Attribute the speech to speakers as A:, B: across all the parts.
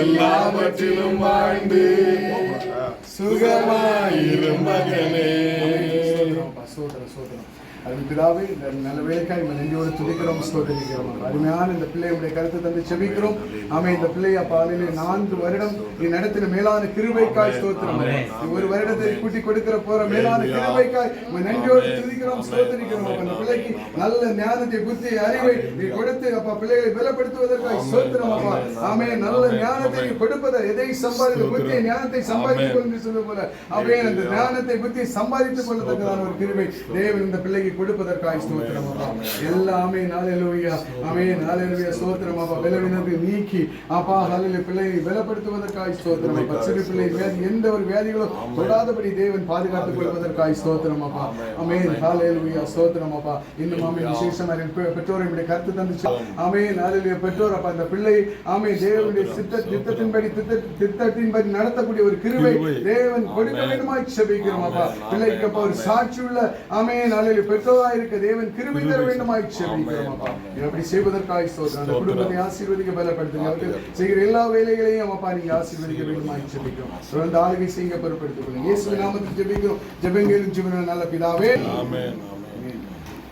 A: எல்லாவற்றிலும் வாழ்ந்து சுகமாயிரும் மகனே. சோதரம் சோதரம் பிதாவே, இந்த நல்ல வேலைக்காய் நன்றியோடு துதிக்கிறோம், ஸ்தோத்திரிக்கிறோம். அருமையான இந்த பிள்ளையுடைய கருத்தை தந்து செபிக்கிறோம். ஆமே, இந்த பிள்ளைய பாலிலே 4 வருடம் நீ நடத்தின மேலான கிருபைக்காய் ஸ்தோத்திரம். ஒரு வருடத்தை கூட்டி கொடுக்கிற போற மேலான கிருபைக்காய் நன்றியோடு துதிக்கிறோம், ஸ்தோத்திரிக்கிறோம். அந்த பிள்ளைக்கு நல்ல ஞானத்தை, புத்தி, அறிவை நீ கொடுத்து அப்பா பிள்ளைகளை பலப்படுத்துவதற்காய் ஸ்தோத்திரம் அப்பா. ஆமே, நல்ல ஞானத்தை நீ கொடுப்பதை எதை சம்பாதித்து புத்தியை ஞானத்தை சம்பாதித்துக் கொண்டு சொல்ல போல அப்படியே அந்த ஞானத்தை புத்தியை சம்பாதித்துக் கொள்ளத்தக்கதான ஒரு கிருபை தேவன் இந்த பிள்ளைக்கு கொடுப்பதற்காய் ஸ்தோத்திரம் அப்பா. எல்லாமே ஹல்லேலூயா, ஆமென், ஹல்லேலூயா, ஸ்தோத்திரம் அப்பா. பலவீனத்தை நீக்கி அப்பா ஹல்லேலூயா பிள்ளையை பலப்படுத்துவதற்காய் ஸ்தோத்திரம் அப்பா. சிறு பிள்ளை வியாதி எந்த ஒரு வியாதிகளும் தொடாதபடி தேவன் பாதுகாத்துக் கொள்வதற்காய் ஸ்தோத்திரம் அப்பா. ஆமென், ஹல்லேலூயா, ஸ்தோத்திரம் அப்பா. இன்னும் ஆமென், விசேஷமாக பெற்றோருடைய கருத்து தந்துச்சு. ஆமென், ஹல்லேலூயா. பெற்றோர் அப்பா இந்த பிள்ளை ஆமென் தேவனுடைய திட்டத்தின்படி நடத்தக்கூடிய ஒரு கிருபை தேவன் கொடுக்க வேண்டுமாய் செபிக்கிறோம் அப்பா. பிள்ளைக்கு அப்பா ஒரு சாட்சியுள்ள ஆமென் ஹல்லேலூயா பெற்றோராய் இருக்க தேவன் கிருபை தர வேண்டுமாய் செபிக்கிறோம் அப்பா. அப்படி செய்வதற்காய் ஸ்தோத்திரம். அந்த குடும்பத்தை ஆசீர்வதிக்க பலப்படுத்துங்க. அவர்கள் செய்கிற எல்லா வேலைகளையும் அப்பா நீங்க ஆசீர்வதிக்க வேண்டுமாய் செபிக்கிறோம். தொடர்ந்து ஆளுகை செய்ய பொறுப்படுத்திக் கொள்ளுங்க. இயேசுவின் நாமத்தில் ஜெபிக்கிறோம். ஜெபங்களின் ஜீவனில் நல்ல பிதாவே, ஆமென்.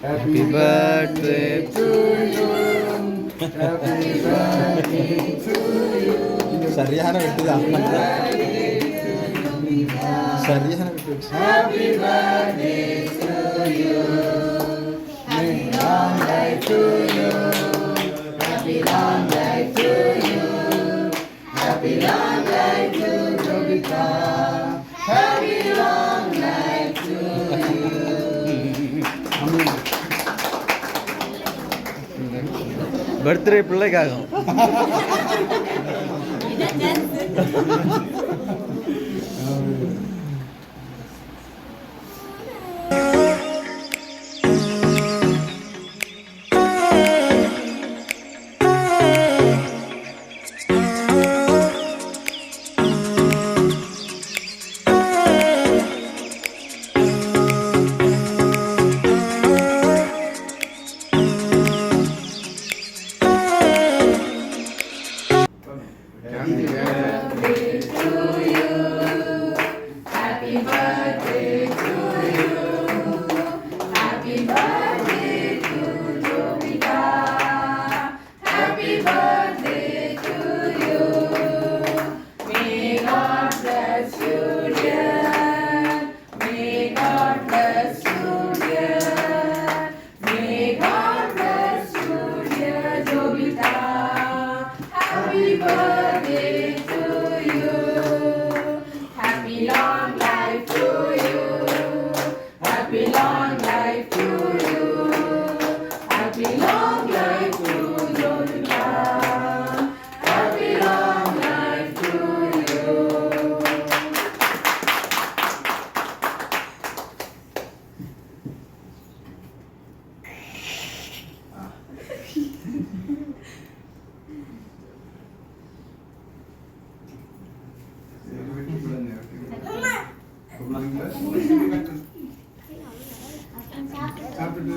A: Happy birthday to you. Happy birthday to you. சரியான விட்டுதான். சரியான விட்டு. Happy birthday to you. Happy long life to you. Happy long life to you. Happy long life to Jovita. Happy long life to you. Birthday பிள்ளைக்காகும். சாப்பிட்டு